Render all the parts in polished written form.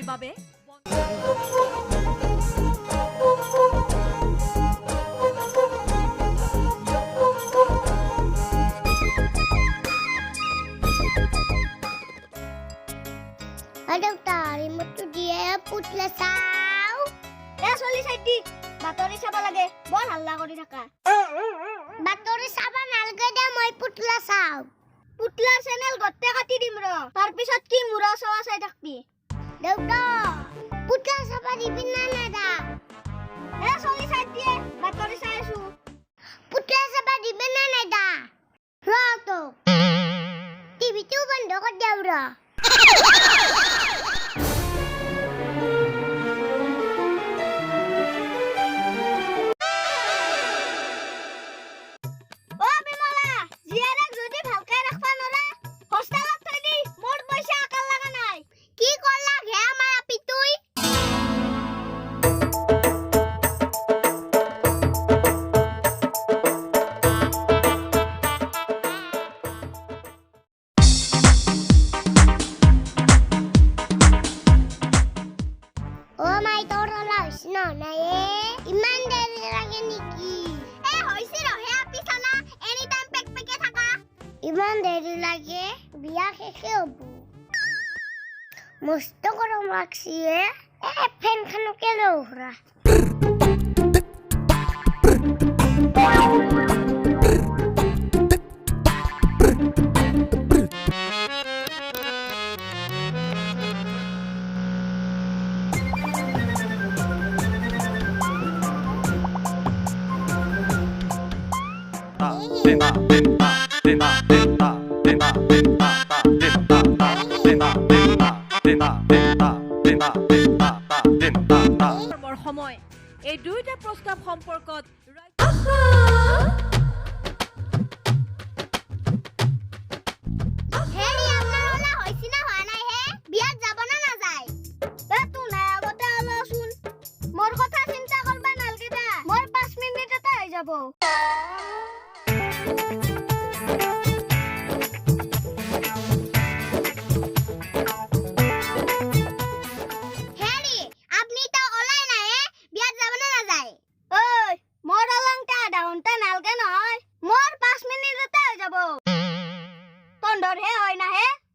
বাবে ৰিমোটটো দিয়ে পুতলা চাও এ চলি চাইটি বাতৰি চাব লাগে বৰ হাল্লা কৰি থাকা বাতৰি চাবা নালগে দে মই পুতলা চাও পুতলা চেনেল গটে কাটি দিম ৰ তাৰ পিছত কি মুৰা চাৱা চাই থাকবি দেউতা পুতলা চাবা দিবি না নাদা এ চলি চাইটি বাতৰি চাই আছো পুতলা চাবা দিবি না নাদা ৰ তো টিভিটো বন্ধ কৰি দিও ৰ ইমান দেৰি লাগে বিয়া শেষে হ'ব মস্ত গৰম লাগছে ফেনখনকে লহৰা সময় এই দুইটা প্ৰস্তাৱ সম্পৰ্কত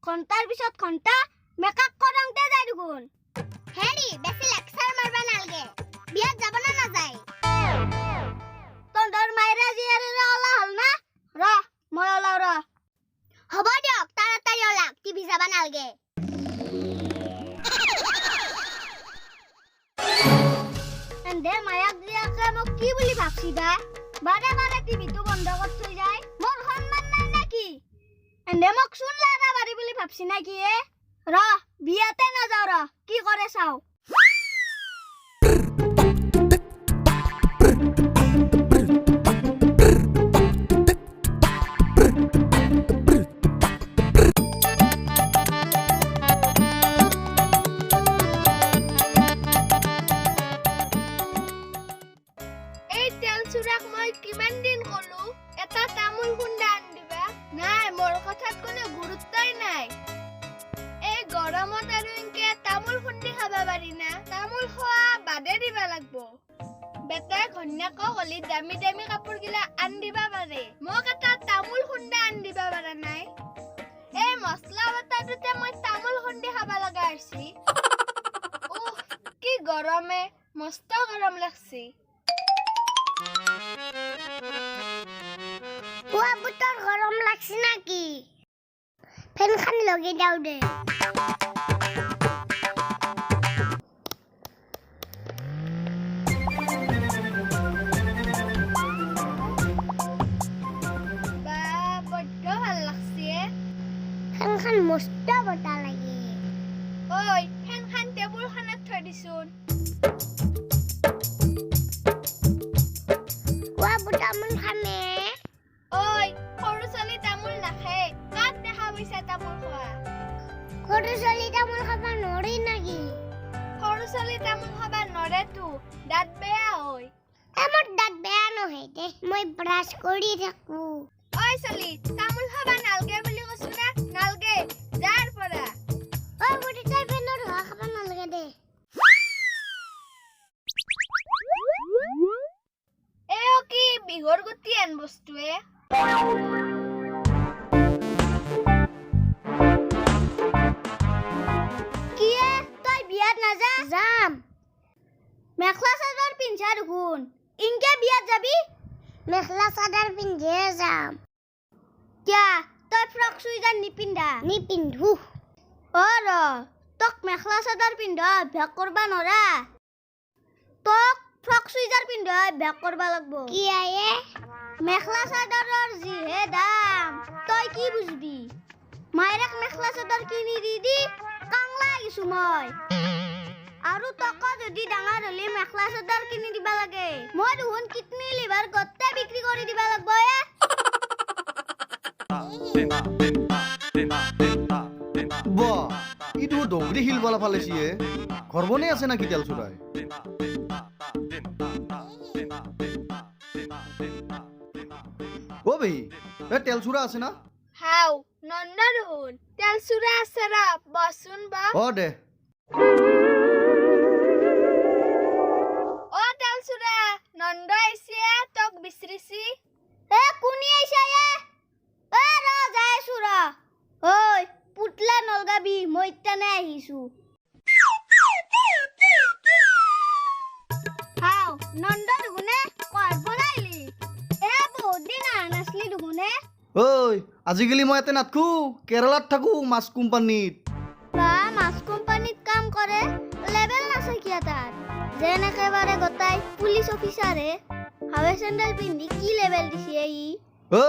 ঘন্টাৰ পিছত ঘন্টা মেকআপ কৰংতে যায় দেখোন হেৰি বেছি লেকচাৰ মাৰবা নালগে বিয়াত যাব না নাযায় তন্দৰ মাইৰা জিয়াৰে ওলা হল না ৰ মই ওলাও ৰ হ'ব দিয়ক তাড়াতাড়ি ওলাক টিভি যাবা নালগে এন্দে মায়াক জিয়াকে মোক কি বুলি ভাবছি দা বাৰে বাৰে টিভিটো বন্ধ কৰি থৈ যায় মোৰ সন্মান নাই নেকি এন্দে মোক শুন বুলি ভাবছি না কি ৰ বিয়াতে না যাও ৰ কি কৰে চাও এই তেল চুৰাক মই কিমান দিন কলো এটা তামুল খুন্দা আন দিবা নাই মোৰ কথাত কোনো গুৰুত্বই নাই এই গৰমত আৰু ইনকে তামুল খুন্দি খাবা পাৰি না তামুল খোৱা বাদে দিবা লাগবো বেটাই ঘন্যাকক হলি দামী দামী কাপোৰ গিলা আন দিবা পাৰে মোক এটা তামুল খুন্দা আন দিবা পাৰা নাই এই মছলা বটাটোতে মই তামুল খুন্দি খাবা লগা হৈছি কি গৰমে মস্ত গৰম লাগছি বুটৰ গৰম লাগছি নাকি ফেনখান লগে দাও দে বা বড্ড ভাল লাগছি ফেনখান মস্ত বটা লাগে ঐ ফেনখান টেবুল খানত থৈ দিছোন তামুল খামে ঐ সৰু ছোৱালী তামুল নাখায় কাক দেখা পাইছা তামুল খোৱা সৰু ছোৱালী তামুল খাবা নৰে নাকি সৰু ছোৱালী তামুল খাবা নৰেতো দাঁত বেয়া হয় আমাৰ দাঁত বেয়া নহয় দে মই ব্ৰাশ কৰি থাকো ঐ ছোৱালী তামুল খাবা নালগে বুলি কৈছো না নালগে যাৰ পৰা ঐ বুঢ়ী তাই ফেনৰ হাৱা খাবা নালগে দে বিয়াত যাবি মেখলা চাদৰ পিন্ধিয়ে যাম কিয়া তই ফ্ৰক চুইজাৰ নিপিন্ধু ৰ তোক মেখলা চাদৰ পিন্ধা অভ্যাস কৰবা নৰা তোক ফ্ৰক চুইজাৰ পিন্ধা অভ্যাস কৰবা লাগব কি আয়ে মেখলা চাদৰৰ যিহে দাম তই কি বুঝবি মাইৰাক মেখলা চাদৰ কিনি দি কাংলা গিছো মই আৰু টকা যদি ডাঙৰ হলি মেখলা চাদৰ কিনি দিবা লাগে মই দুহুন কিডনি লিভাৰ গতে বিক্ৰী কৰি দিবা লাগব বাহ ইটো ডংগৰি শিলবালা ফালেছিয়ে ঘৰ বনে আছে নাকি তেল চুৰাই ও ভাই তেল চুৰা আছে না হাও নন্দরুন তেল চুরা আছে রা বসুন বা অ দে ও তেল চুরা নন্দ আইছে তোক বিচৰিছি কোনি আইছা ৰ যাই চুৰা ঐ পুতলা নলগাবি মই ইটানে আহিছো হাও নন্দৰ গুনে কত বনাইলি বহুত দিন নাচলি দুগুনে ঐ আজিকালি মই ইয়াতে নাথকো কেৰালাত থাকো মাছ কোম্পানীত বা মাছ কোম্পানীত কাম কৰে লেভেল নাছে কিয়া তাৰ যেন একেবাৰে গতাই পুলিচ অফিচাৰে হাৱে চেণ্ডেল পিন্ধি কি লেভেল দিছে ই ঐ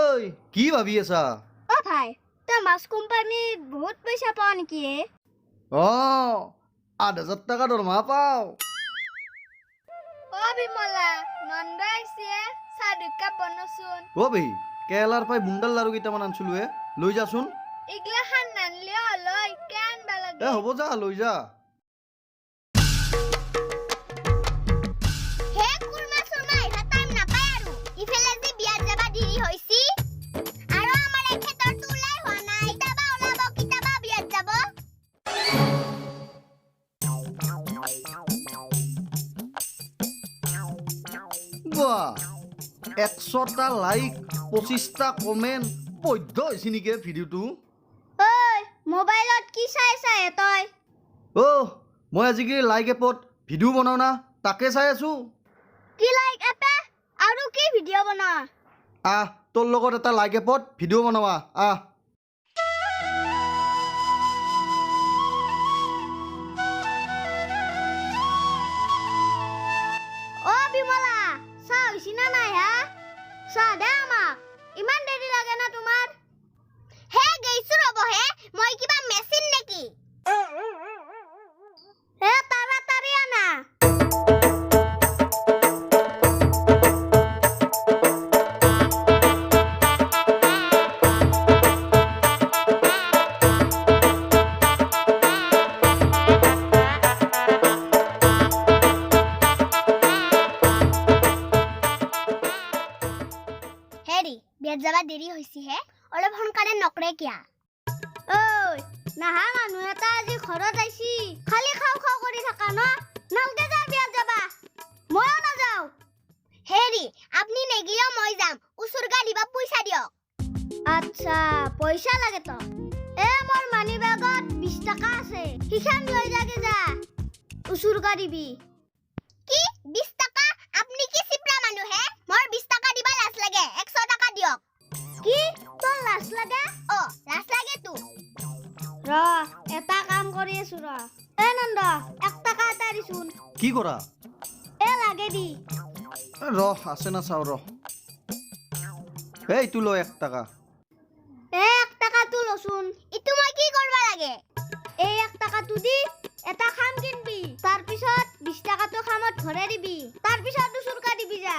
কি ভাবি আছা অ ভাই তই মাছ কোম্পানীত বহুত পইচা পাও নেকি অ ৮,০০০ টাকা দৰমহা পাওঁ ও বিমলা নন্দ আইছে চাদুকা বনচোন ও ভাই কেৰেলাৰ পাই বুন্দাল লাৰু কেইটামান আনছিলো লৈ যাচোন ইগলা খান নানলে হলই কেন বালাগে হ'ব যা লৈ যা হে কুৰমা সুৰমা ইহা টাইম নাপায় আৰু ইফালে যে বিয়াত যাবা দেৰি হৈছি আৰু আমাৰ এখেতৰ তুলাই হোৱা নাই কিতাবা ওলাব কিতাবা বিয়াত যাব বাহ ১০০টা লাইক ২৫টা কমেণ্ট বৈধ হৈছে নেকি ভিডিঅ'টো ঐ মোবাইলত কি চাই তই মই আজিকালি লাইক এপত ভিডিঅ' বনাওঁ না তাকে চাই আছো কি লাইক এপে আৰু কি ভিডিঅ' বনা তোৰ লগত এটা লাইক এপত ভিডিঅ' বনাৱা অ বিমলা চাহ হৈছি না নাই হা চাহ দে আমাক ইমান দেৰি লাগে না তোমাৰ হে গৈছো ৰব হে মই কিবা মেচিন নেকি হে তাড়াতাড়ি আনা হেৰি বিয়াত যাবা দেৰি হৈছি হে অলপ সোনকালে নকৰে কিয়া ঐ নাহা মানুহ এটা আজি ঘৰত আইছি খালি খাও খাও কৰি থাকা ন নালকে যা বিয়াত যাবা ময়ো নাযাওঁ হেৰি আপনি নেগিলেও মই যাম উচুৰগা দিবা পইচা দিয়ক আচ্ছা পইচা লাগে তো মোৰ মানি বেগত 20 টাকা আছে সিখান লৈ যাগে যা উচুৰগা দিবি কি 20 টাকা আপনি কি চিপৰা মানুহ হে মোৰ 20 টাকা দিবা লাজ লাগে 100 টাকা দিয়ক কি তোৰ লাজ লাগে লাজ লাগে তো ৰ এটা কাম কৰি আছো ৰ নন্দ 1 টাকা এটা দিছোন কি কৰা লাগে দি আছে না চাওঁ এইটো লৈ 1 টাকা 1 টাকাটো লচোন ইটো মই কি কৰবা লাগে 1 টাকাটো দি এটা খাম কিনবি তাৰ পিছত 20 টাকাটো খামত ভৰাই দিবি তাৰ পিছত দুচুৰকা দিবি যা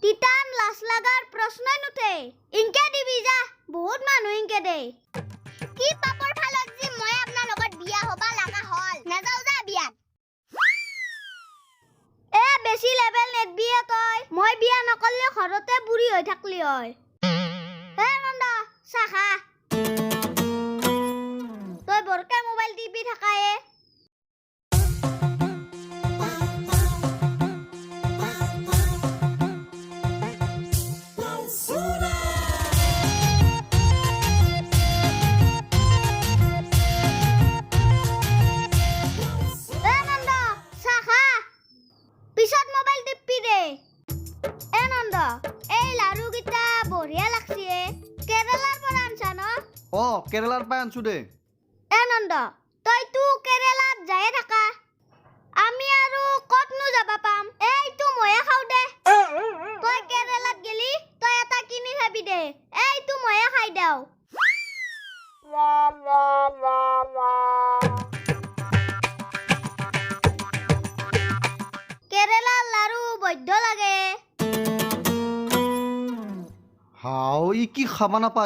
তিতান লাজ লাগাৰ প্ৰশ্নই নুঠে ইনকে দিবি যা বহুত মানুহ ইনকে দে কি পাপৰ ফালত যে মই আপোনাৰ লগত বিয়া হবা লাগা হল নাযাও যা বিয়াত বেছি লেভেল নেটবি তই মই বিয়া নকৰলে ঘৰতে বুঢ়ী হৈ থাকলি হয় নন্দ চাহ খা তই বৰকে মোবাইল টিপি থাকায়ে পিছত মোবাইল টিপি দে কেৰেলাৰ পাই আনছো দে এ নন্দ তইতো কেৰেলাত যায়ে থাকা আমি আৰু কতনো যাবা পাম এইটো ময়ে খাও দে তই কেৰেলাত গেলি তই এটা কিনি খাবি দে এইটো ময়ে খাই দেও কেৰেলাৰ লাৰু বৈদ্য লাগে হাও ই কি খাবা নাপা